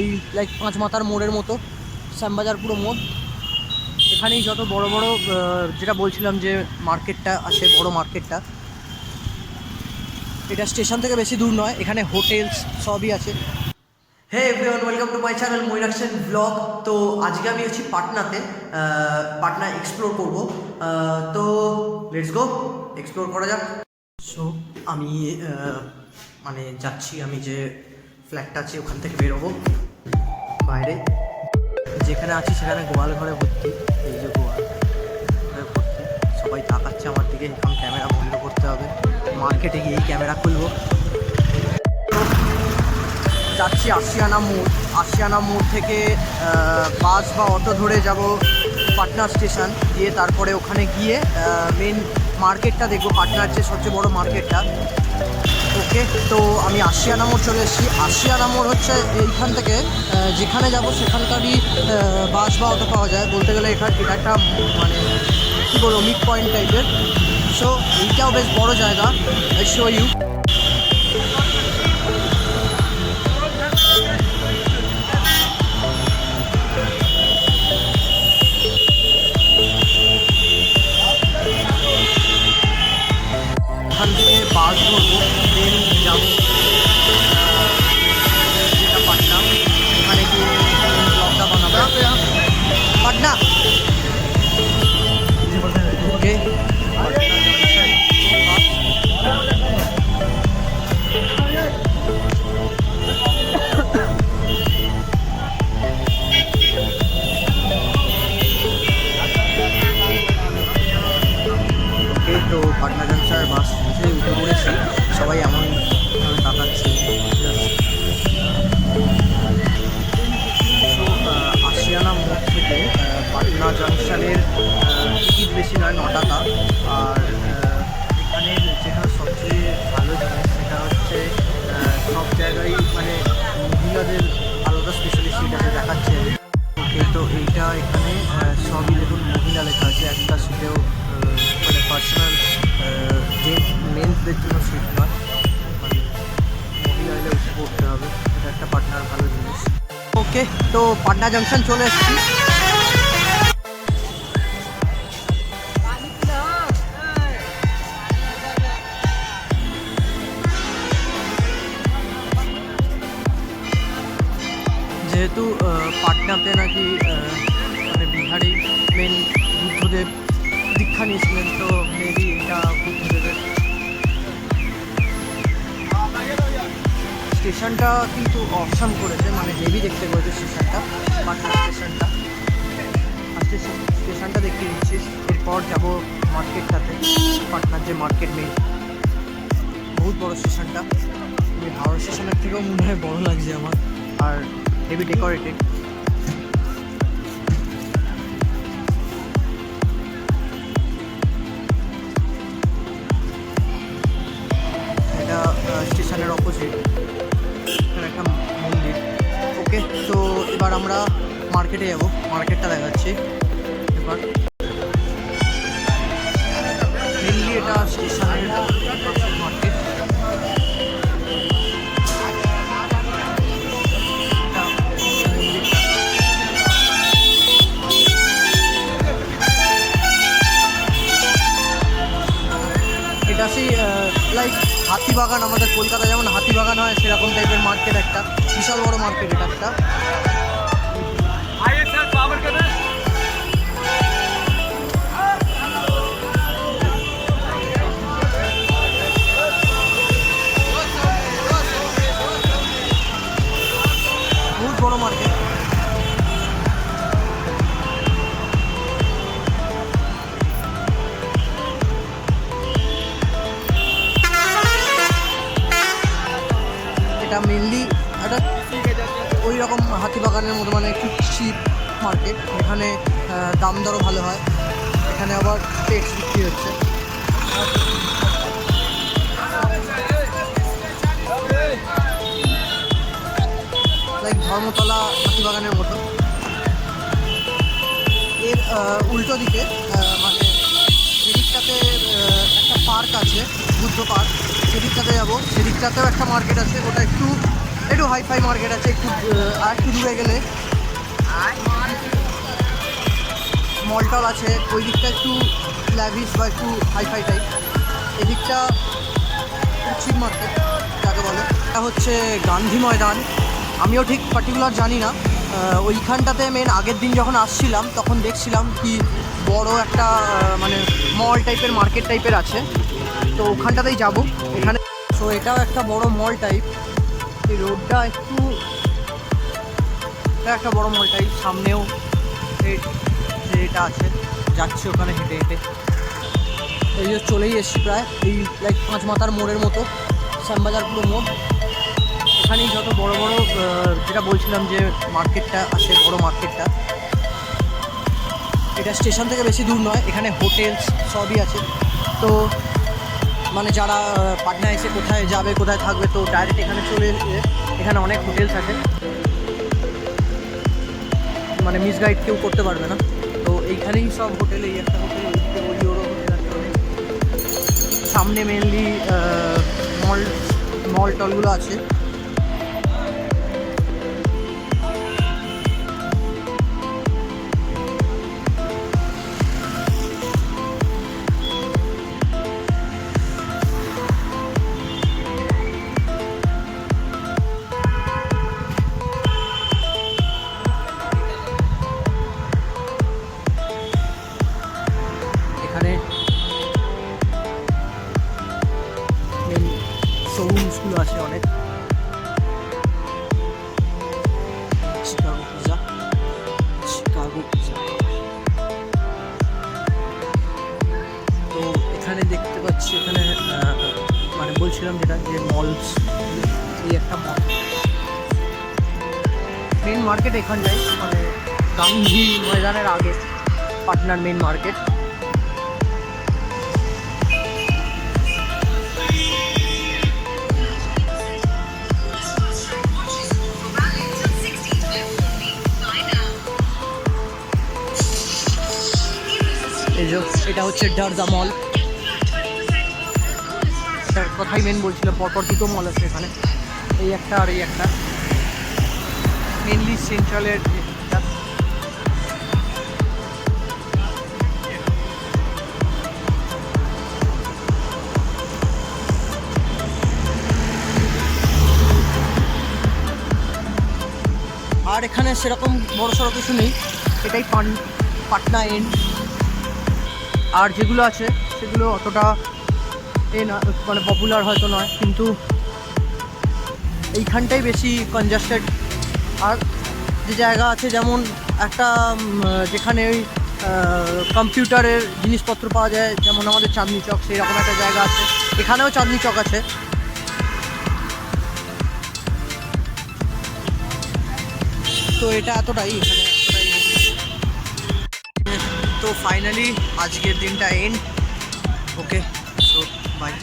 এই লাইক পাঁচ মাথার মোড়ের মতো, শ্যামবাজার পুরো মোড়। এখানেই যত বড় বড় যেটা বলছিলাম যে মার্কেটটা আছে, বড় মার্কেটটা, এটা স্টেশন থেকে বেশি দূর নয়। এখানে হোটেলস সবই আছে। Hey everyone, welcome to my channel Mayurakshan vlog. তো আজকে আমি আছি পাটনাতে, পাটনা এক্সপ্লোর করব। তো লেটস গো, এক্সপ্লোর করা যাক। সো আমি মানে যাচ্ছি, আমি যে ফ্ল্যাটটা আছে ওখান থেকে বেরোবো বাইরে। যেখানে আছি সেখানে গোয়াল ঘরে ভর্তি, এই যে গোয়াল ঘরে ভর্তি, সবাই তাকাচ্ছে আমার দিকে। এখন ক্যামেরা বন্ধ করতে হবে, মার্কেটে গিয়েই ক্যামেরা খুলবো। যাচ্ছি আশিয়ানা মোড়। আশিয়ানা মোড় থেকে বাস বা অটো ধরে যাব পাটনা স্টেশন, দিয়ে তারপরে ওখানে গিয়ে মেন মার্কেটটা দেখবো, পাটনার যে সবচেয়ে বড় মার্কেটটা। ওকে, তো আমি আশিয়ানা মোড় চলে এসেছি। আশিয়ানা মোড় হচ্ছে এইখান থেকে যেখানে যাব সেখানকারই বাস বা অটো পাওয়া যায়। বলতে গেলে এটা একটা মানে কী বলবো, মিড পয়েন্ট টাইপের। সো এইটাও বেশ বড় জায়গা, আই শো ইউ। এখান থেকে বাস ধরবো, ট্রেন যাবো যেটা পাটনা। ওখানে গিয়ে ব্লগটা বানাবো পাটনা। ওকে, তো পাটনা জাংশন বাস উঠে পড়েছি। সবাই এমন তাকাচ্ছে। আশিয়ানা মোড় থেকে পাটনা জাংশনের টিকিট বেশি নয়, 9 টাকা। আর এখানের যেটা সবচেয়ে ভালো জিনিস সেটা হচ্ছে সব জায়গায় মানে মহিলাদের আলাদা স্পেশালি সিট আছে, দেখাচ্ছে। ওকে, তো এইটা এখানে সবই দেখুন মহিলা লেখা আছে। একটা সিটেও মানে পার্সোনাল মেন্সদের জন্য সিট নয়, মানে মহিলা এলে উঠে পড়তে হবে। এটা একটা পাটনার ভালো জিনিস। ওকে, তো পাটনা জাংশন চলে এসেছি। যেহেতু পাটনাতে নাকি মানে বিহারি মেন বুদ্ধদেব দীক্ষা নিয়েছিলেন, তো মেবি এটা বুদ্ধদেবের। স্টেশনটা কিন্তু অপশন করেছে, মানে হেভি দেখতে করেছে স্টেশনটা, পাটনা স্টেশনটা। ফার্স্টে স্টেশনটা দেখতে দিচ্ছি, এরপর যাব মার্কেটটাতে। পাটনার যে মার্কেট মেন, বহুত বড় স্টেশনটা, হাওড়া স্টেশনের থেকেও মনে হয় বড় লাগছে আমার। আর হেভি ডেকোরেটেড। এটা স্টেশনের অপোজিট, এখানে একটা মন্দির। ওকে, তো এবার আমরা মার্কেটে যাব, মার্কেটটা দেখাচ্ছি এবার। মেনলি এটা স্টেশনের মার্কেট। এটা সেই লাইক হাতিবাগান, আমাদের কলকাতায় যেমন হাতিবাগান হয় সেরকম টাইপের মার্কেট একটা, বিশাল বড় মার্কেট এটা একটা। বহুত বড় মার্কেট। এটা মেনলি একটা ওই রকম হাতিবাগানের মতো, মানে একটু চিপ মার্কেট। এখানে দাম দরও ভালো হয়। এখানে আবার পেটস বিক্রি হচ্ছে। লাইক ধর্মতলা হাতিবাগানের মতো। এর উল্টো দিকে মানে এদিকটাতে একটা পার্ক আছে, বুদ্ধ পার্ক, সেদিকটাতে যাবো। সেদিকটাতেও একটা মার্কেট আছে, ওটা একটু একটু হাইফাই মার্কেট আছে, একটু আর একটু দূরে গেলে মল টল আছে। ওই দিকটা একটু ল্যাভিশ বা একটু হাইফাই টাইপ, এদিকটা চিপ মার্কেট যাকে বলে। এটা হচ্ছে গান্ধী ময়দান। আমিও ঠিক পার্টিকুলার জানি না। ওইখানটাতে মেন আগের দিন যখন আসছিলাম তখন দেখছিলাম কি বড় একটা মানে মল টাইপের মার্কেট টাইপের আছে, তো ওখানটাতেই যাব এখানে। তো এটাও একটা বড় মল টাইপ, এই রোডটা একটু একটা বড় মল টাইপ। সামনেও এটা আছে, যাচ্ছি ওখানে হেঁটে হেঁটে। এই যে চলেই এসছি প্রায়, এই লাইক 5 মাথার মোড়ের মতো, শ্যামবাজার পুরো মোড়। এখানেই যত বড় বড় যেটা বলছিলাম যে মার্কেটটা আছে, বড় মার্কেটটা। এটা স্টেশন থেকে বেশি দূর নয়, এখানে হোটেলস সবই আছে। তো মানে যারা পাটনা এসে কোথায় যাবে কোথায় থাকবে, তো ডাইরেক্ট এখানে চলে এসে এখানে অনেক হোটেলস আছে, মানে মিস গাইড কেউ করতে পারবে না। তো এইখানেই সব হোটেল, এই একটা হোটেল, ওইদিকে ওরিওরও হোটেল আছে অনেক। সামনে মেনলি মল টলগুলো আছে। এখানে শোরুমসগুলো আছে অনেক। Chicago pizza. তো এখানে দেখতে পাচ্ছি, এখানে মানে বলছিলাম যেটা যে মলস, এই একটা মল, মেন মার্কেট এখানটাই, মানে গান্ধী ময়দানের আগে পাটনার মেন মার্কেট। এই যে এটা হচ্ছে ডারজা মল, এটার কথাই মেন বলছিলাম। পরপর দুটো মল আছে এখানে, এই একটা আর এই একটা, মেনলি সেন্ট্রালের এটা। আর এখানে সেরকম বড় সড়ো কিছু নেই, এটাই পাটনা এন্ড। আর যেগুলো আছে সেগুলো অতটা না, মানে পপুলার হয়তো নয়, কিন্তু এইখানটাই বেশি কনজাস্টেড। আর যে জায়গা আছে, যেমন একটা যেখানে ওই কম্পিউটারের জিনিসপত্র পাওয়া যায়, যেমন আমাদের চাঁদনি চক, সেই রকম একটা জায়গা আছে। এখানেও চাঁদনি চক আছে। তো এটা এতটাই, এখানে এতটাই। তো ফাইনালি আজকের দিনটা এন্ড। Okay, so by.